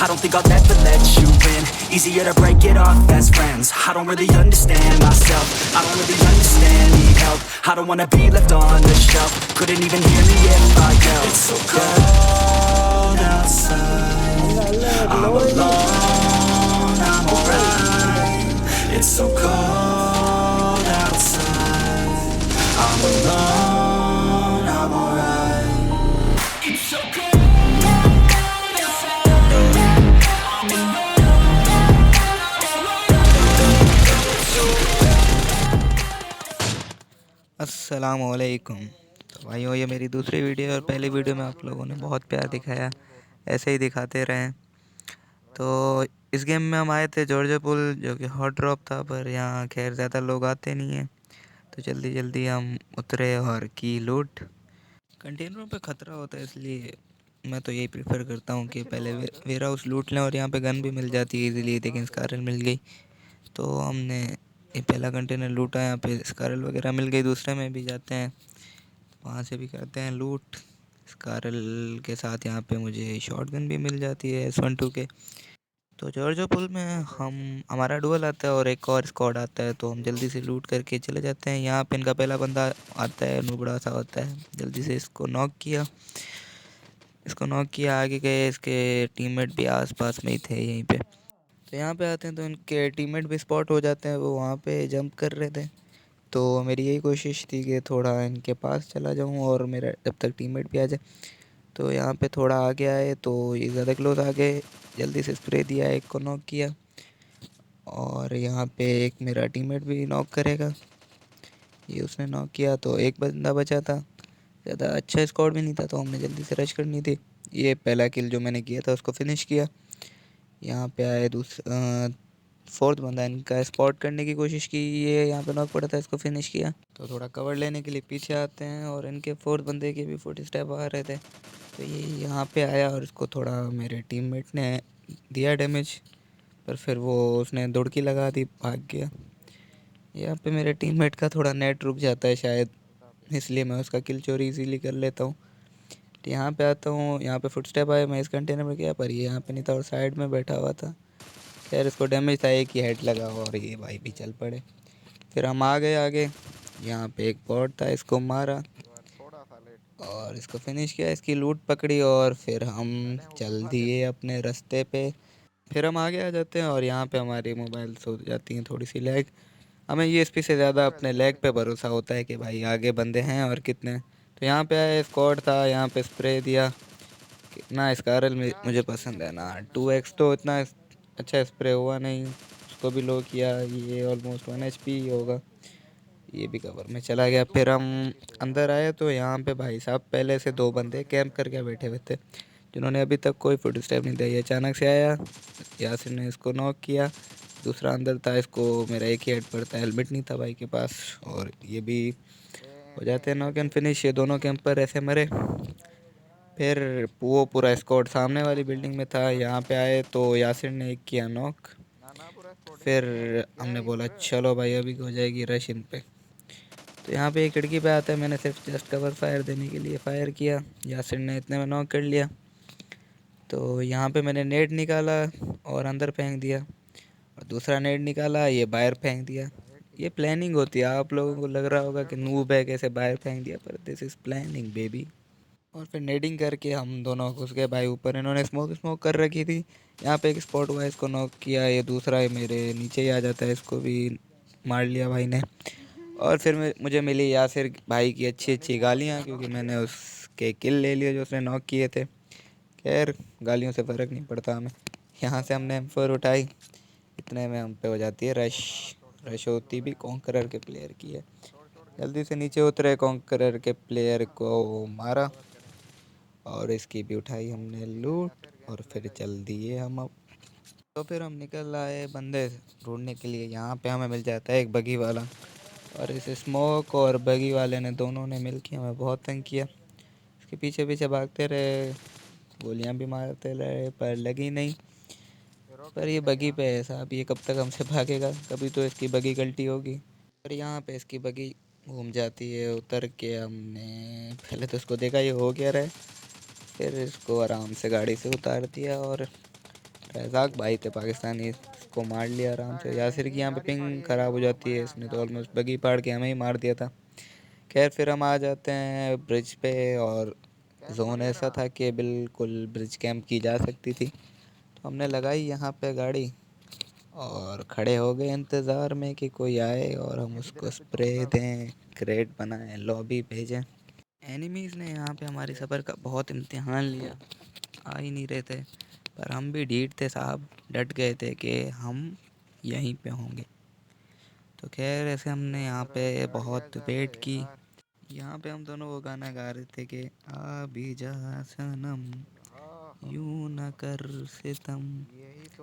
don't think I'll ever let you in. Easier to break it off best friends. I don't really understand myself. I don't really understand, need help. I don't wanna be left on the shelf. Couldn't even hear me if I yelled. It's so cold outside, I'm alone, I'm alright. It's so cold outside, I'm alone, I'm alright. It's so cold. अस्सलामुअलैकुम। तो भाइयों, ये मेरी दूसरी video और पहली video में आप लोगों ने बहुत प्यार दिखाया, ऐसे ही दिखाते रहें। तो इस गेम में हम आए थे जॉर्जिया पुल, जो कि हॉट ड्रॉप था, पर यहाँ खैर ज़्यादा लोग आते नहीं हैं। तो जल्दी जल्दी हम उतरे और की लूट। कंटेनरों पे ख़तरा होता है, इसलिए मैं तो यही प्रेफर करता हूँ कि पहले वेयर हाउस लूट लें, और यहाँ पे गन भी मिल जाती है इजीली। लेकिन स्कारल मिल गई तो हमने ये पहला कंटेनर लूटा। यहाँ पे स्कारल वगैरह मिल गई। दूसरे में भी जाते हैं, वहाँ से भी करते हैं लूट। स्कारल के साथ यहाँ पे मुझे शॉटगन भी मिल जाती है S12 के। तो जॉर्जिया पुल में हमारा डुअल आता है और एक और स्क्वाड आता है, तो हम जल्दी से लूट करके चले जाते हैं। यहाँ पे इनका पहला बंदा आता है, नुबड़ा सा होता है। जल्दी से इसको नॉक किया। आगे गए, इसके टीममेट भी आसपास में ही थे यहीं पे। तो यहाँ पे आते हैं तो इनके टीममेट भी स्पॉट हो जाते हैं, वो वहाँ पे जंप कर रहे थे। तो मेरी यही कोशिश थी कि थोड़ा इनके पास चला जाऊँ और मेरा जब तक टीममेट भी आ जाए। तो यहाँ पे थोड़ा आगे आए तो ये ज़्यादा क्लोज आ गए। जल्दी से स्प्रे दिया, एक को नॉक किया, और यहाँ पे एक मेरा टीममेट भी नॉक करेगा। ये उसने नॉक किया, तो एक बंदा बचा था। ज़्यादा अच्छा स्कोर भी नहीं था, तो हमने जल्दी से रश करनी थी। ये पहला किल जो मैंने किया था उसको फिनिश किया। यहाँ पे आए फोर्थ बंदा, इनका स्पॉट करने की कोशिश की। ये यहाँ पे नॉक पड़ा था, इसको फिनिश किया। तो थोड़ा कवर लेने के लिए पीछे आते हैं, और इनके फोर्थ बंदे के भी फुट स्टेप आ रहे थे। तो ये यहाँ पे आया और इसको थोड़ा मेरे टीममेट ने दिया डैमेज, पर फिर वो उसने दौड़की लगा दी, भाग गया। यहाँ पे मेरे टीममेट का थोड़ा नेट रुक जाता है शायद, इसलिए मैं उसका किल चोरी इजीली कर लेता हूँ। तो यहाँ पे आता हूँ, यहाँ पे फुट स्टेप आए, मैं इस कंटेनर में गया, पर ये यहाँ पे नहीं था और साइड में बैठा हुआ था। खैर इसको डैमेज था, एक ही हेड लगा और ये भाई भी चल पड़े। फिर हम आ गए आगे। यहाँ पे एक बॉट था, इसको मारा और इसको फिनिश किया। इसकी लूट पकड़ी और फिर हम चल दिए अपने रास्ते पे। फिर हम आगे आ जाते हैं और यहाँ पे हमारी मोबाइल्स हो जाती हैं थोड़ी सी लैग। हमें यूएसपी से ज़्यादा अपने लैग पे भरोसा होता है कि भाई आगे बंदे हैं और कितने। तो यहाँ पे आए, स्क्वाड था, यहाँ पे स्प्रे दिया। कितना स्कारल मुझे पसंद है ना। 2x तो इतना अच्छा स्प्रे हुआ नहीं, उसको भी लो किया। ये ऑलमोस्ट 1 HP होगा। ये भी कवर में चला गया। फिर हम अंदर आए तो यहाँ पे भाई साहब पहले से दो बंदे कैंप करके बैठे हुए थे, जिन्होंने अभी तक कोई फुट स्टेप नहीं दिया। ये अचानक से आया, यासिर ने इसको नॉक किया। दूसरा अंदर था, इसको मेरा एक ही हेड पड़ता, हेलमेट नहीं था भाई के पास, और ये भी हो जाते हैं नॉक एंड फिनिश। ये दोनों कैंपर ऐसे मरे। फिर वो पूरा स्क्वाड सामने वाली बिल्डिंग में था। यहाँ पे आए तो यासिर ने एक किया नॉक। फिर हमने बोला चलो भाई अभी हो जाएगी रश इन पे। तो यहाँ पे एक खिड़की पे आता है, मैंने सिर्फ जस्ट कवर फायर देने के लिए फ़ायर किया। यासिर ने इतने में नॉक कर लिया। तो यहाँ पे मैंने नेट निकाला और अंदर फेंक दिया, और दूसरा नेट निकाला, ये बाहर फेंक दिया। ये प्लानिंग होती है। आप लोगों को लग रहा होगा कि नूब है, कैसे बाहर फेंक दिया, पर दिस इज़ प्लानिंग बेबी। और फिर नेडिंग करके हम दोनों घुस गए भाई ऊपर। इन्होंने स्मोक स्मोक कर रखी थी। यहाँ पे एक स्पॉट हुआ, इसको नॉक किया। ये दूसरा है मेरे नीचे ही आ जाता है, इसको भी मार लिया भाई ने। और फिर मुझे मिली यासिर भाई की अच्छी अच्छी गालियाँ, क्योंकि मैंने उसके किल ले लिए जो उसने नॉक किए थे। खैर गालियों से फ़र्क नहीं पड़ता हमें। यहाँ से हमने M4 उठाई, इतने में हम पे हो जाती है रश। रश होती भी कॉन्करर के प्लेयर की है। जल्दी से नीचे उतरे, कॉन्करर के प्लेयर को मारा और इसकी भी उठाई हमने लूट, और फिर चल दिए हम अब। तो फिर हम निकल आए बंदे ढूंढने के लिए। यहाँ पे हमें मिल जाता है एक बगी वाला, और इस स्मोक और बगी वाले ने दोनों ने मिल के हमें बहुत तंग किया। इसके पीछे पीछे भागते रहे, गोलियां भी मारते रहे, पर लगी नहीं। पर ये बगी पे है साहब, ये कब तक हमसे भागेगा, कभी तो इसकी बगी गलती होगी। पर यहाँ पे इसकी बगी घूम जाती है। उतर के हमने पहले तो इसको देखा ये हो क्या रहा है, फिर इसको आराम से गाड़ी से उतार दिया और रज़ाक भाई थे पाकिस्तानी, इसको मार लिया आराम से। यासिर की यहाँ पे पिंग ख़राब हो जाती है, इसने तो ऑलमोस्ट बगी पाड़ के हमें ही मार दिया था। खैर फिर हम आ जाते हैं ब्रिज पे, और जोन ऐसा था कि बिल्कुल ब्रिज कैंप की जा सकती थी। तो हमने लगाई यहाँ पे गाड़ी और खड़े हो गए इंतज़ार में कि कोई आए और हम उसको स्प्रे दें, क्रेट बनाएं, लॉबी भेजें। एनिमीज़ ने यहाँ पे हमारे सफ़र का बहुत इम्तिहान लिया, आ ही नहीं रहे थे। पर हम भी ढीठ थे साहब, डट गए थे कि हम यहीं पे होंगे। तो खैर ऐसे हमने यहाँ पे बहुत वेट की। यहाँ पे हम दोनों वो गाना गा रहे थे कि आ भी जा सनम यूं न कर सितम।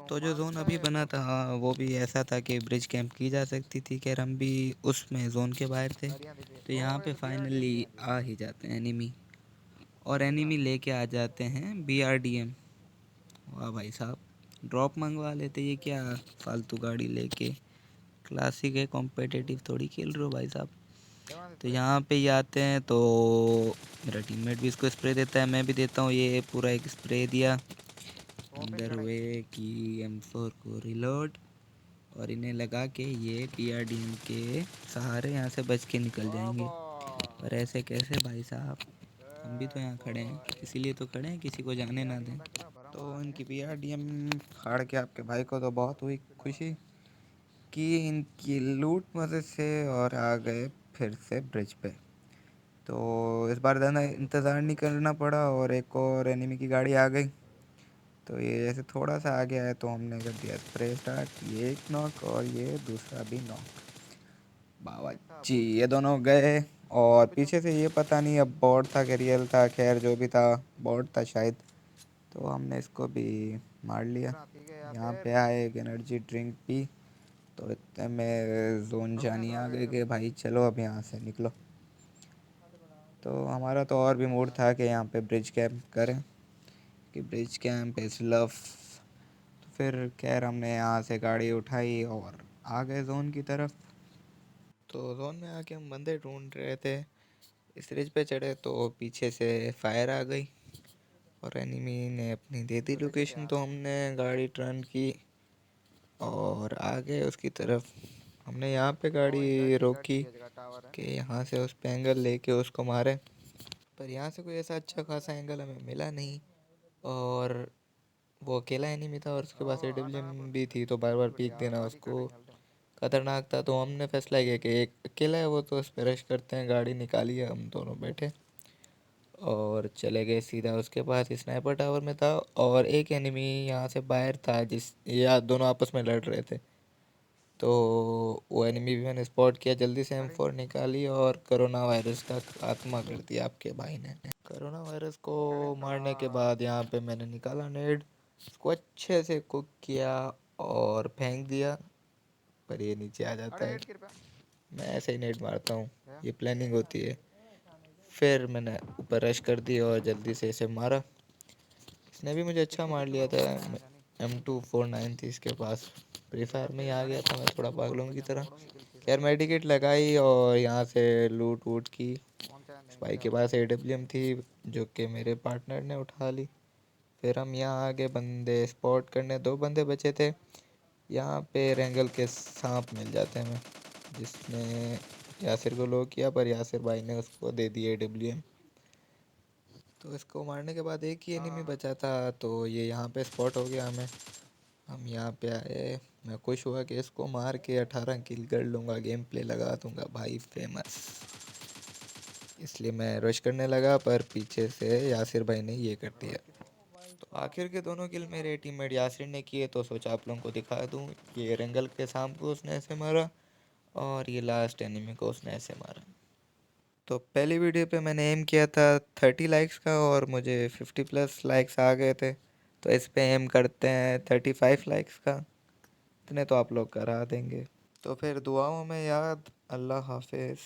तो जो जोन अभी बना था वो भी ऐसा था कि ब्रिज कैंप की जा सकती थी। खैर हम भी उसमें जोन के बाहर थे। तो यहाँ पे फाइनली आ ही जाते हैं एनिमी, और एनिमी लेके आ जाते हैं BRDM। वाह भाई साहब, ड्रॉप मंगवा लेते, ये क्या फालतू गाड़ी लेके। क्लासिक है, कॉम्पिटिटिव थोड़ी खेल रहे हो भाई साहब। तो यहाँ पे ही आते हैं तो मेरा टीममेट भी इसको स्प्रे देता है, मैं भी देता हूँ। ये पूरा एक स्प्रे दिया। अंदर हुए कि M4 को रिलोड, और इन्हें लगा के ये PRDM के सहारे यहाँ से बच के निकल जाएंगे। पर ऐसे कैसे भाई साहब, हम भी तो यहाँ खड़े हैं, इसीलिए तो खड़े हैं, किसी को जाने ना दें। तो इनकी PRDM फाड़ के आपके भाई को तो बहुत हुई खुशी कि इनकी लूट मज़े से, और आ गए फिर से ब्रिज पे। तो इस बार ज़्यादा इंतज़ार नहीं करना पड़ा, और एक और एनिमी की गाड़ी आ गई। तो ये जैसे थोड़ा सा आगे आया तो हमने कर दिया स्प्रे स्टार्ट। ये एक नॉक और ये दूसरा भी नॉक। बाबा जी, ये दोनों गए। और पीछे से ये पता नहीं अब बॉट था कि रियल था, खैर जो भी था बॉट था शायद। तो हमने इसको भी मार लिया। यहाँ पे आए, एक एनर्जी ड्रिंक पी, तो इतने में जोन जानी आ गई कि भाई चलो अब यहाँ से निकलो। तो हमारा तो और भी मूड था कि यहाँ पे ब्रिज कैंप करें, कि ब्रिज कैंप इज़ लव। तो फिर खैर हमने यहाँ से गाड़ी उठाई और आ गए जोन की तरफ। तो जोन में आके हम बंदे ढूंढ रहे थे। इस रिज पे चढ़े तो पीछे से फायर आ गई, और एनिमी ने अपनी दे दी लोकेशन। तो हमने गाड़ी टर्न की और आ गए उसकी तरफ। हमने यहाँ पे गाड़ी रोकी कि यहाँ से उस पे एंगल लेके उसको मारे, पर यहाँ से कोई ऐसा अच्छा खासा एंगल हमें मिला नहीं। और वो अकेला एनिमी था और उसके पास AWM भी थी, तो बार बार पीक देना उसको खतरनाक था। तो हमने फैसला किया कि एक अकेला है वो, तो उस पर रश करते हैं। गाड़ी निकाली है, हम दोनों बैठे और चले गए सीधा उसके पास। स्नाइपर टावर में था, और एक एनिमी यहाँ से बाहर था, जिस या दोनों आपस में लड़ रहे थे। तो वो एनिमी भी मैंने स्पॉट किया, जल्दी से M4 निकाली और कोरोना वायरस का खात्मा कर दिया आपके भाई ने। कोरोना वायरस को मारने के बाद यहाँ पे मैंने निकाला नेड, उसको अच्छे से कुक किया और फेंक दिया, पर ये नीचे आ जाता है। मैं ऐसे ही नेड मारता हूँ, ये प्लानिंग होती है। फिर मैंने ऊपर रश कर दी और जल्दी से इसे मारा। इसने भी मुझे अच्छा मार लिया था। M249 थी इसके पास। फ्री फायर में ही आ गया था मैं थोड़ा पागलों की तरह। खैर मेडिकेट लगाई और यहाँ से लूट वूट की। भाई के पास AWM थी जो कि मेरे पार्टनर ने उठा ली। फिर हम यहाँ आगे बंदे स्पॉट करने, 2 बंदे बचे थे। यहाँ पे रेंगल के सांप मिल जाते हैं हमें, जिसने यासिर को लो किया, पर यासिर भाई ने उसको दे दी AWM। तो इसको मारने के बाद एक ही एनिमी बचा था, तो ये यहाँ पे स्पॉट हो गया हमें। हम यहाँ पे आए, मैं खुश हुआ कि इसको मार के 18 किल कर लूँगा, गेम प्ले लगा दूँगा भाई फेमस। इसलिए मैं रश करने लगा, पर पीछे से यासिर भाई ने ये कर दिया। तो आखिर के दोनों किल मेरे टीममेट यासिर ने किए, तो सोचा आप लोगों को दिखा दूँ। ये रेंगल के सांप को उसने ऐसे मारा, और ये लास्ट एनिमी को उसने ऐसे मारा। तो पहली वीडियो पे मैंने एम किया था 30 लाइक्स का, और मुझे 50+ लाइक्स आ गए थे। तो इस पे एम करते हैं 35 लाइक्स का, इतने तो आप लोग करा देंगे। तो फिर दुआओं में याद। अल्लाह हाफिज़।